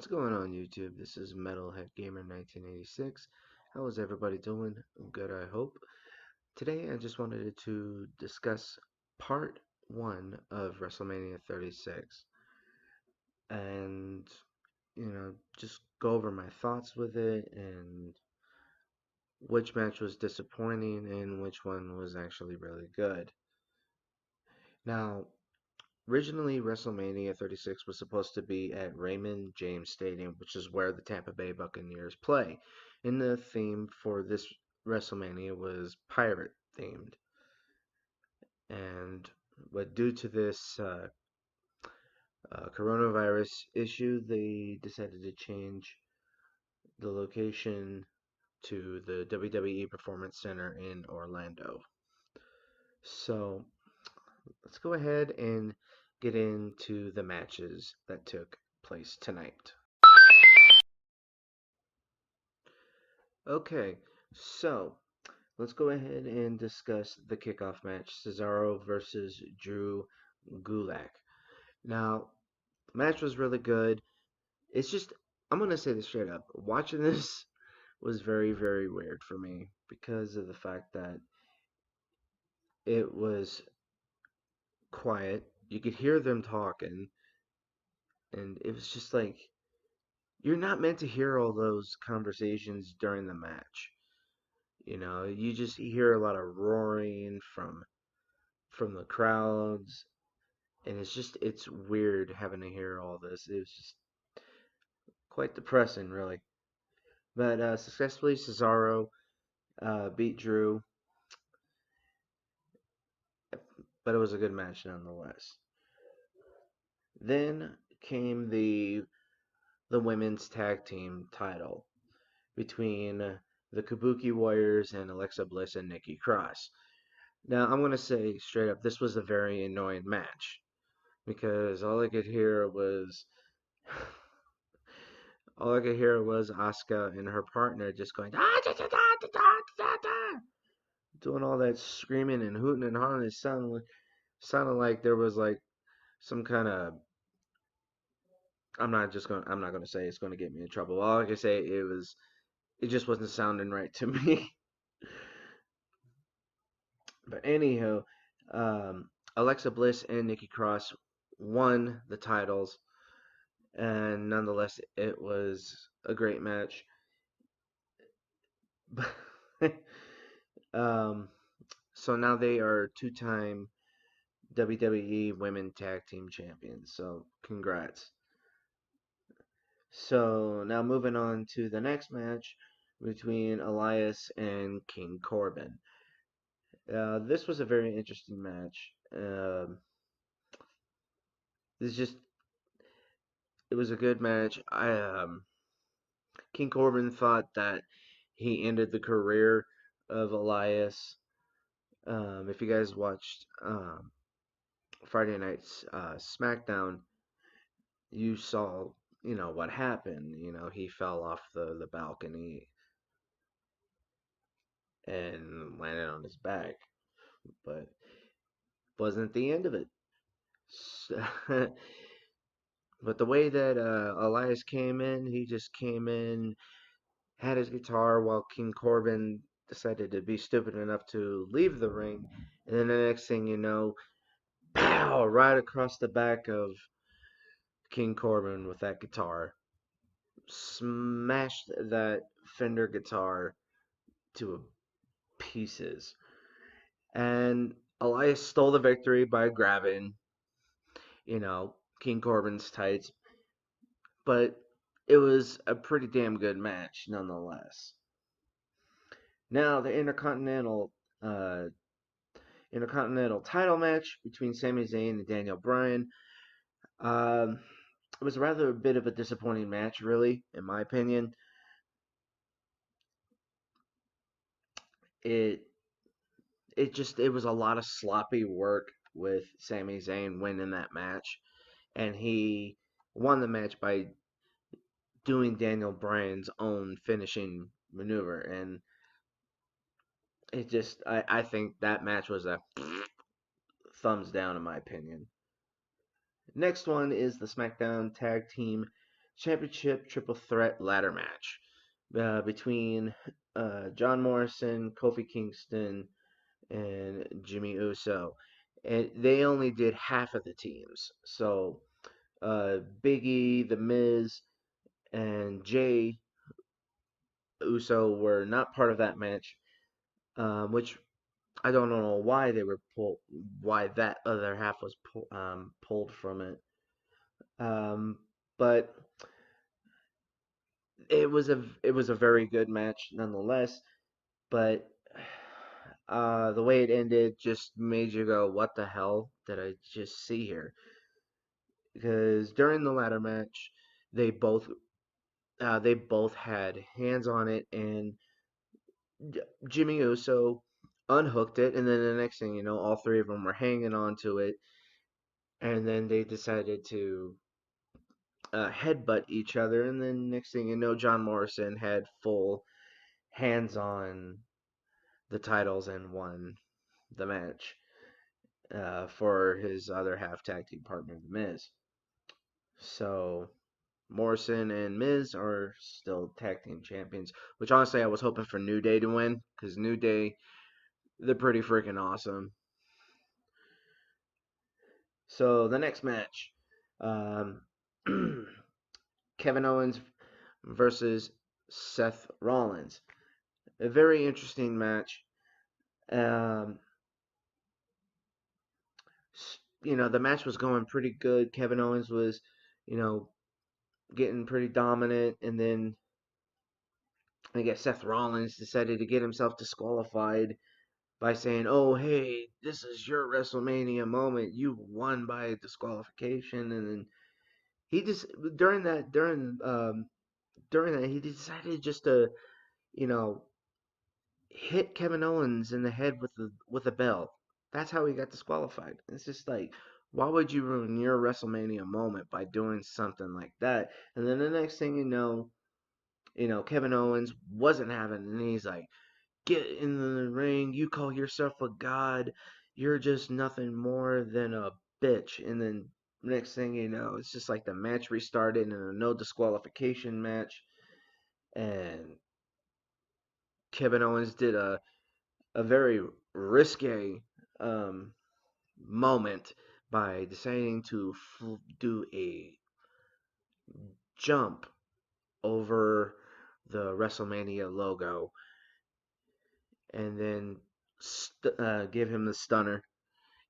What's going on YouTube? This is Metalhead Gamer 1986. How is everybody doing? Good, I hope. Today I just wanted to discuss part 1 of WrestleMania 36 and just go over my thoughts with it and which match was disappointing and which one was actually really good. Now, originally, WrestleMania 36 was supposed to be at Raymond James Stadium, which is where the Tampa Bay Buccaneers play. And the theme for this WrestleMania was pirate themed. And but due to this coronavirus issue, they decided to change the location to the WWE Performance Center in Orlando. So let's go ahead and get into the matches that took place tonight. Okay, so let's go ahead and discuss the kickoff match, Cesaro versus Drew Gulak. Now, the match was really good. It's just, I'm going to say this straight up. Watching this was very, very weird for me because of the fact that it was quiet. You could hear them talking, and it was just like, you're not meant to hear all those conversations during the match. You just hear a lot of roaring from the crowds, and it's weird having to hear all this. It was just quite depressing, really. But successfully, Cesaro beat Drew, but it was a good match nonetheless. Then came the women's tag team title between the Kabuki Warriors and Alexa Bliss and Nikki Cross. Now, I'm going to say straight up, this was a very annoying match because all I could hear was Asuka and her partner just going da, da, da, da, da, da, da, doing all that screaming and hooting and hollering. It sounded like there was like some kind of. I'm not gonna say it's gonna get me in trouble. All I can say it just wasn't sounding right to me. But anyhow, Alexa Bliss and Nikki Cross won the titles, and nonetheless, it was a great match. um, so now they are two-time WWE Women Tag Team Champions. So congrats. So now moving on to the next match between Elias and King Corbin. This was a very interesting match. This just it was a good match. King Corbin thought that he ended the career of Elias. If you guys watched Friday night's Smackdown, you saw what happened. He fell off the balcony and landed on his back, but wasn't the end of it. So, but the way that Elias came in, he just came in, had his guitar while King Corbin decided to be stupid enough to leave the ring, and then the next thing you know, pow, right across the back of King Corbin with that guitar, smashed that Fender guitar to pieces. And Elias stole the victory by grabbing, King Corbin's tights, but it was a pretty damn good match nonetheless. Now the Intercontinental title match between Sami Zayn and Daniel Bryan. Um, it was rather a bit of a disappointing match, really, in my opinion. It it was a lot of sloppy work with Sami Zayn winning that match, and he won the match by doing Daniel Bryan's own finishing maneuver, and I think that match was a thumbs down in my opinion. Next one is the SmackDown Tag Team championship triple threat ladder match between John Morrison, Kofi Kingston, and Jimmy Uso. And they only did half of the teams. So Big E, The Miz, and Jay Uso were not part of that match, which I don't know why they were why that other half was pulled from it. Um, but it was a very good match nonetheless. But the way it ended just made you go, "What the hell did I just see here?" Because during the ladder match, they both they both had hands on it, and Jimmy Uso unhooked it, and then the next thing you know, all three of them were hanging on to it, and then they decided to headbutt each other, and then next thing you know, John Morrison had full hands on the titles and won the match for his other half tag team partner, The Miz. So Morrison and Miz are still tag team champions, which honestly I was hoping for New Day to win because New Day, they're pretty freaking awesome. So the next match, um, Kevin Owens versus Seth Rollins. A very interesting match. Um, the match was going pretty good. Kevin Owens was, you know, getting pretty dominant, and then I guess Seth Rollins decided to get himself disqualified by saying, "Oh, hey, this is your WrestleMania moment. You won by disqualification." And then he just during that he decided just to, you know, hit Kevin Owens in the head with a belt. That's how he got disqualified. It's just like, why would you ruin your WrestleMania moment by doing something like that? And then the next thing Kevin Owens wasn't having it, and he's like, "Get in the ring. You call yourself a god. You're just nothing more than a bitch." And then next thing you know, it's just like the match restarted in a no disqualification match, and Kevin Owens did a very risque um, moment by deciding to do a jump over the WrestleMania logo and then give him the stunner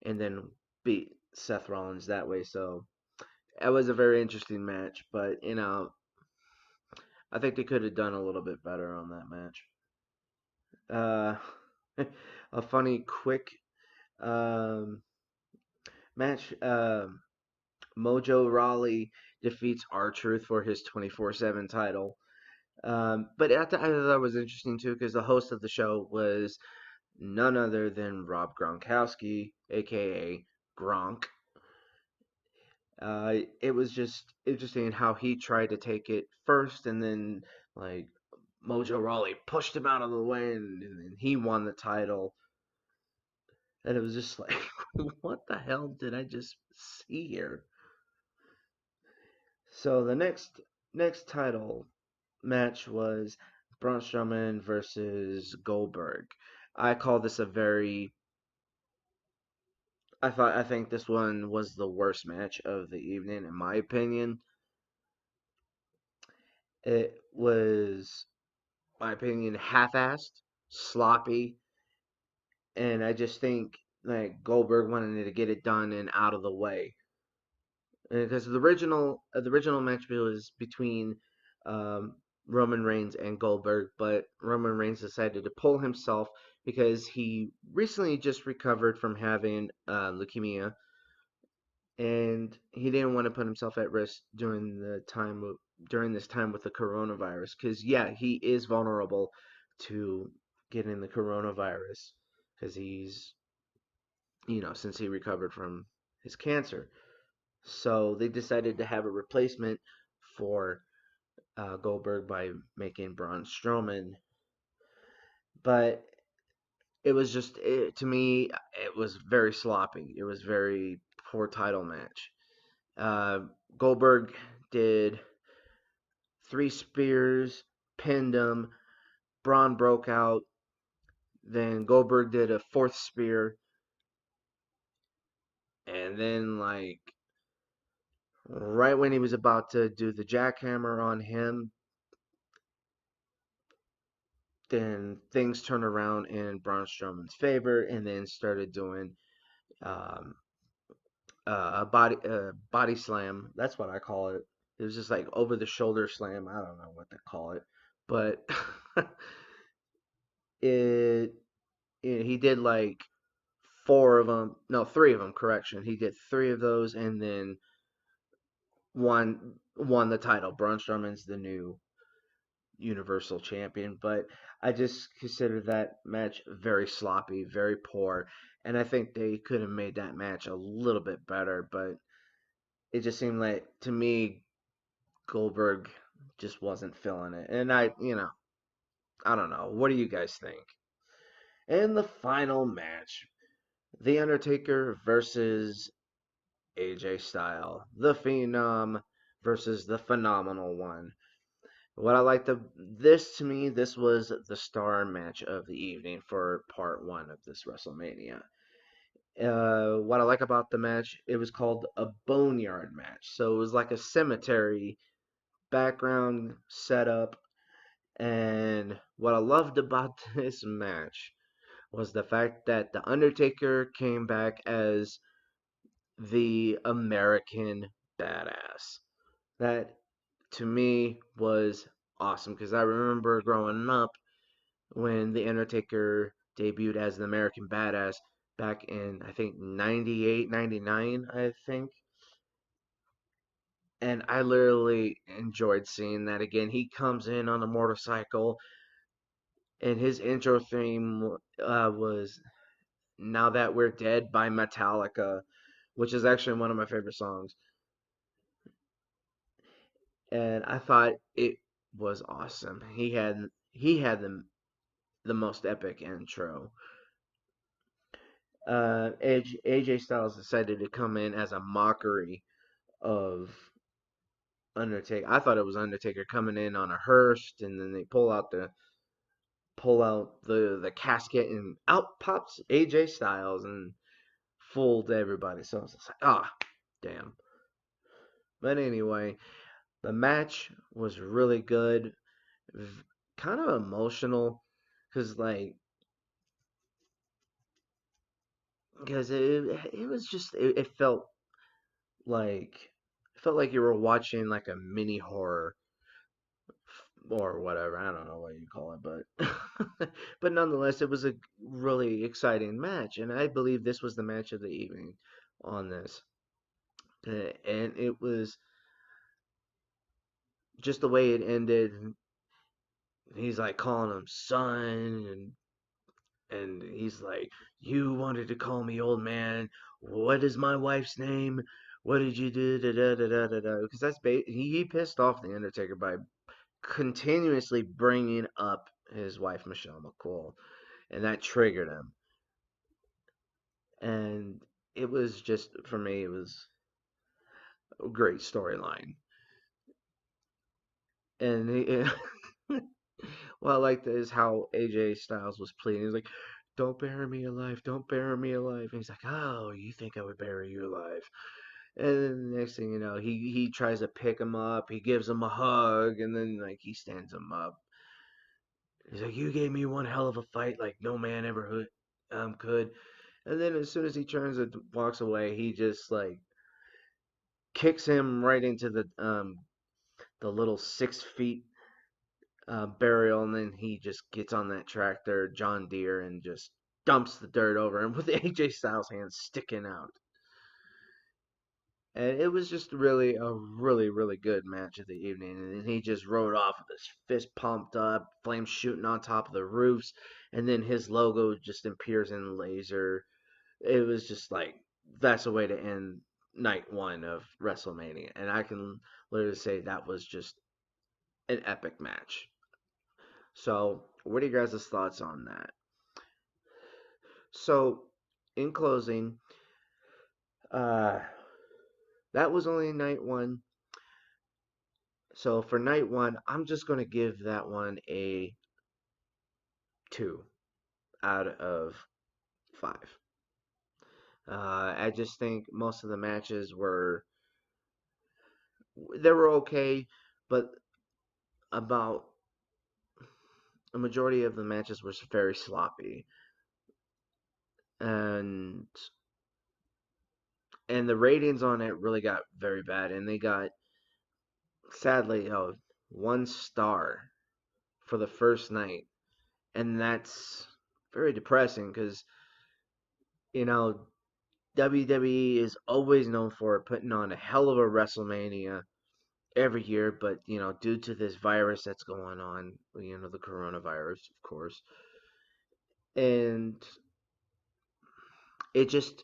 and then beat Seth Rollins that way. So it was a very interesting match, but I think they could have done a little bit better on that match. Uh, a funny, quick um, match. Mojo Rawley defeats R-Truth for his 24/7 title. I thought that was interesting too because the host of the show was none other than Rob Gronkowski, aka Gronk. It was just interesting how he tried to take it first, and then like Mojo Rawley pushed him out of the way, and then he won the title. And it was just like, what the hell did I just see here? So the next title match was Braun Strowman versus Goldberg. I call this a very I think this one was the worst match of the evening in my opinion. It was, my opinion, half-assed, sloppy, and I just think like Goldberg wanted to get it done and out of the way. Because the original match was between um, Roman Reigns and Goldberg, but Roman Reigns decided to pull himself because he recently just recovered from having leukemia, and he didn't want to put himself at risk during this time with the coronavirus. Because yeah, he is vulnerable to getting the coronavirus because he's since he recovered from his cancer. So they decided to have a replacement for Goldberg by making Braun Strowman. But to me, it was very sloppy. It was very poor title match. Uh, Goldberg did three spears, pinned him. Braun broke out. Then Goldberg did a fourth spear, and then right when he was about to do the jackhammer on him, then things turned around in Braun Strowman's favor, and then started doing um, a body slam. That's what I call it. It was just like over the shoulder slam. I don't know what to call it, but it, he did like four of them, no, three of them. Correction, he did three of those, and then won the title. Braun Strowman's the new Universal Champion, but I just consider that match very sloppy, very poor, and I think they could have made that match a little bit better, but it just seemed like to me Goldberg just wasn't feeling it. And I don't know. What do you guys think? And the final match, The Undertaker versus AJ Styles, the Phenom versus the Phenomenal One. What I liked of this to me, this was the star match of the evening for part one of this WrestleMania. What I like about the match, it was called a boneyard match. So it was like a cemetery background setup. And what I loved about this match was the fact that The Undertaker came back as the American badass. That to me was awesome because I remember growing up when The Undertaker debuted as the American badass back in, I think, 98, 99, I think. And I literally enjoyed seeing that again. He comes in on a motorcycle, and his intro theme was Now That We're Dead by Metallica, which is actually one of my favorite songs. And I thought it was awesome. He had the most epic intro. AJ Styles decided to come in as a mockery of Undertaker. I thought it was Undertaker coming in on a hearse, and then they pull out the casket, and out pops AJ Styles and fooled everybody. So I was just like, damn. But anyway, the match was really good, kind of emotional, cause because it was just it like felt like you were watching like a mini horror or whatever. I don't know what you call it, but but nonetheless, it was a really exciting match, and I believe this was the match of the evening on this. And it was just the way it ended. He's like calling him son, and he's like, "You wanted to call me old man. What is my wife's name? What did you do?" Da da da da da da. Because he pissed off the Undertaker by continuously bringing up his wife Michelle McCool, and that triggered him. And it was just for me, it was a great storyline. And what I liked is how AJ Styles was pleading. He's like, "Don't bury me alive! Don't bury me alive!" And he's like, "Oh, you think I would bury you alive?" And then the next thing you know, he tries to pick him up. He gives him a hug, and then like he stands him up. He's like, "You gave me one hell of a fight, like no man ever could." And then as soon as he turns and walks away, he just like kicks him right into the little 6 feet burial, and then he just gets on that tractor, John Deere, and just dumps the dirt over him with AJ Styles' hands sticking out. And it was just really a really, really good match of the evening. And he just rode off with his fist pumped up, flames shooting on top of the roofs, and then his logo just appears in laser. It was just like that's a way to end night one of WrestleMania. And I can literally say that was just an epic match. So, what are you guys' thoughts on that? So, in closing, uh, that was only night one. So for night one, I'm just going to give that one a 2 out of 5. I just think most of the matches were okay, but about a majority of the matches were very sloppy, and the ratings on it really got very bad, and they got sadly 1 star for the first night, and that's very depressing because you know WWE is always known for putting on a hell of a WrestleMania every year, but due to this virus that's going on, the coronavirus, of course, and it just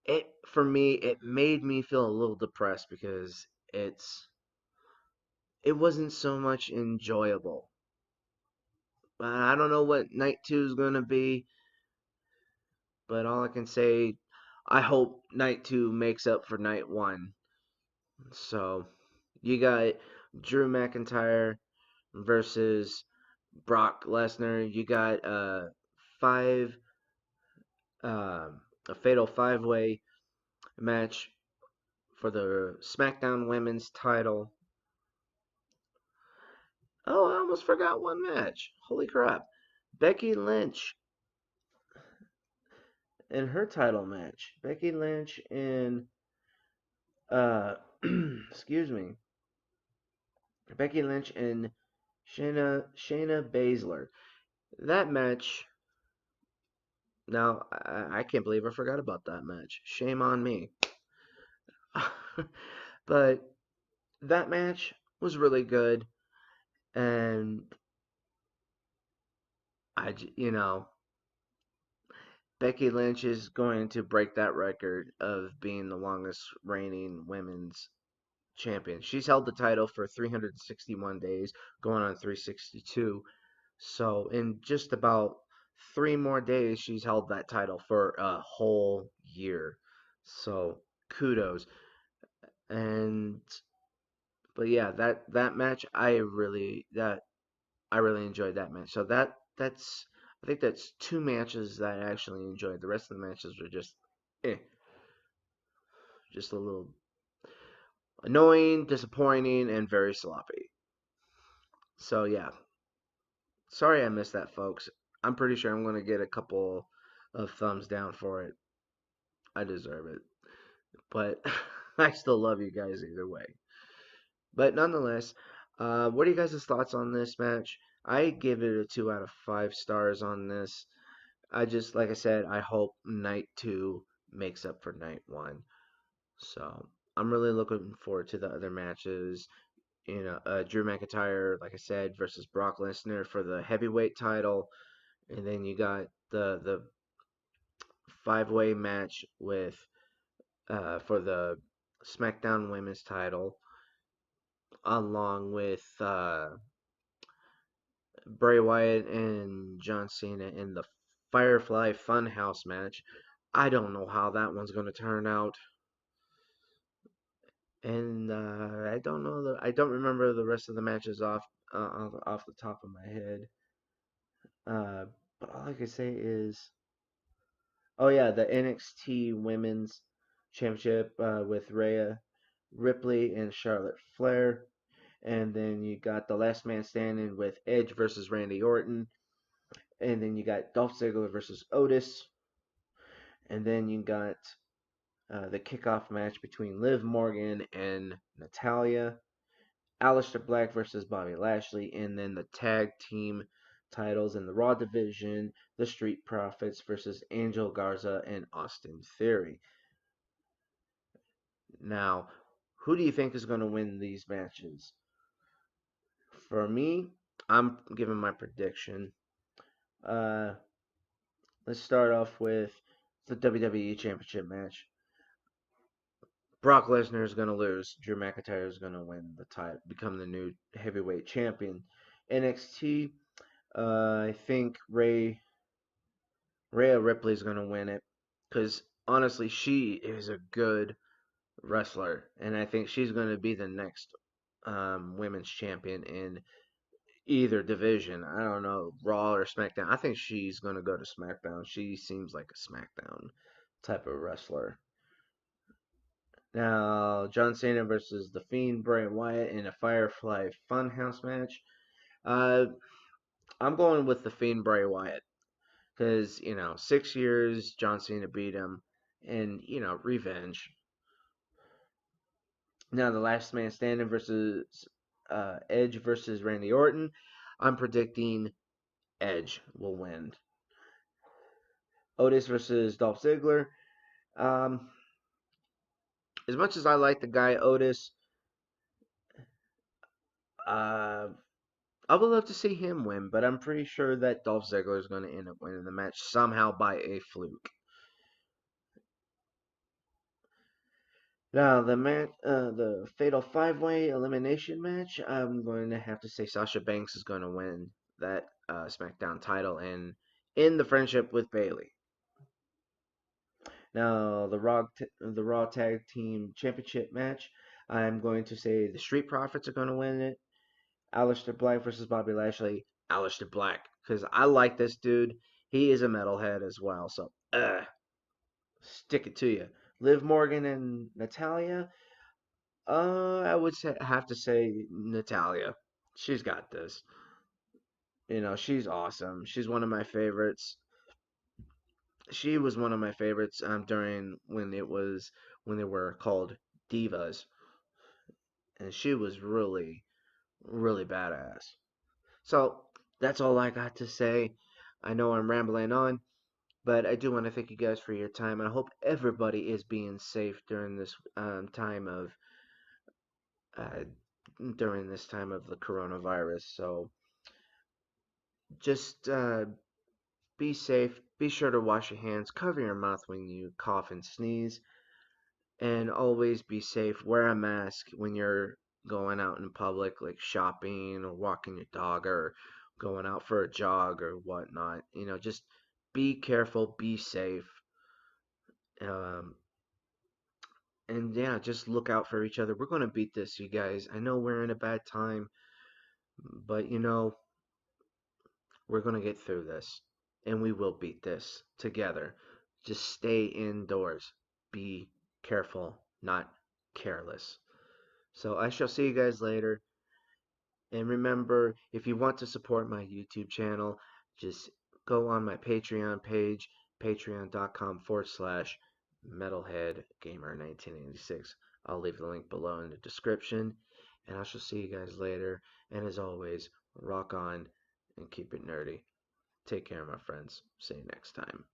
it for me it made me feel a little depressed because it wasn't so much enjoyable. I don't know what night two is gonna be, but all I can say, I hope night two makes up for night one. So you got Drew McIntyre versus Brock Lesnar. You got five a fatal 5-way match for the SmackDown Women's title. Oh, I almost forgot one match. Holy crap. Becky Lynch in her title match. Becky Lynch and uh excuse me. Becky Lynch and Shayna Baszler. That match. Now I can't believe I forgot about that match. Shame on me. But that match was really good, and Becky Lynch is going to break that record of being the longest reigning women's champion. She's held the title for 361 days, going on 362. So in just about 3 more days, she's held that title for a whole year. So kudos. And but yeah, that match I really enjoyed that match. So that's I think that's 2 matches that I actually enjoyed. The rest of the matches were eh, just a little annoying, disappointing, and very sloppy. So yeah, sorry I missed that, folks. I'm pretty sure I'm gonna get a couple of thumbs down for it. I deserve it, but I still love you guys either way. But nonetheless, what are you guys' thoughts on this match? I give it a 2 out of 5 stars on this. Like I said, I hope night two makes up for night one. So I'm really looking forward to the other matches. Drew McIntyre, like I said, versus Brock Lesnar for the heavyweight title, and then you got the 5-way match with for the SmackDown Women's title, along with Bray Wyatt and John Cena in the Firefly Funhouse match. I don't know how that one's going to turn out. And I don't remember the rest of the matches off the top of my head. Uh, but all I can say is, oh yeah, the NXT Women's Championship with Rhea Ripley and Charlotte Flair, and then you got the Last Man Standing with Edge versus Randy Orton, and then you got Dolph Ziggler versus Otis, and then you got the kickoff match between Liv Morgan and Natalia. Aleister Black versus Bobby Lashley, and then the tag team titles in the Raw division, the Street Profits versus Angel Garza and Austin Theory. Now, who do you think is going to win these matches? For me, I'm giving my prediction. Uh, let's start off with the WWE Championship match. Brock Lesnar is going to lose. Drew McIntyre is going to win the title, become the new heavyweight champion. NXT, I think Rhea Ripley's gonna win it because honestly, she is a good wrestler, and I think she's gonna be the next women's champion in either division. I don't know, Raw or SmackDown. I think she's going to go to SmackDown. She seems like a SmackDown type of wrestler. Now, John Cena versus The Fiend Bray Wyatt in a Firefly Funhouse match. Uh, I'm going with The Fiend Bray Wyatt because, 6 years John Cena beat him, and, revenge. Now, the last man standing versus Edge versus Randy Orton. I'm predicting Edge will win. Otis versus Dolph Ziggler. Um, as much as I like the guy Otis, uh, I would love to see him win, but I'm pretty sure that Dolph Ziggler is going to end up winning the match somehow by a fluke. Now the Fatal Five Way Elimination match. I'm going to have to say Sasha Banks is going to win that SmackDown title and end the friendship with Bayley. Now the Raw Tag Team Championship match. I'm going to say the Street Profits are going to win it. Aleister Black versus Bobby Lashley. Aleister Black, because I like this dude. He is a metalhead as well. So, stick it to you. Liv Morgan and Natalia. I would have to say Natalia. She's got this. She's awesome. She's one of my favorites. She was one of my favorites during when they were called divas, and she was really really badass. So that's all I got to say. I know I'm rambling on, but I do want to thank you guys for your time, and I hope everybody is being safe uh, during this time of the coronavirus. So just be safe. Be sure to wash your hands. Cover your mouth when you cough and sneeze, and always be safe. Wear a mask when you're going out in public, like shopping or walking your dog or going out for a jog or whatnot. Just be careful, be safe, um, and yeah, just look out for each other. We're gonna beat this, you guys. I know we're in a bad time, but we're gonna get through this, and we will beat this together. Just stay indoors. Be careful, not careless. So I shall see you guys later. And remember, if you want to support my YouTube channel, just go on my Patreon page, patreon.com/metalheadgamer1986. I'll leave the link below in the description. And I shall see you guys later. And as always, rock on and keep it nerdy. Take care, my friends. See you next time.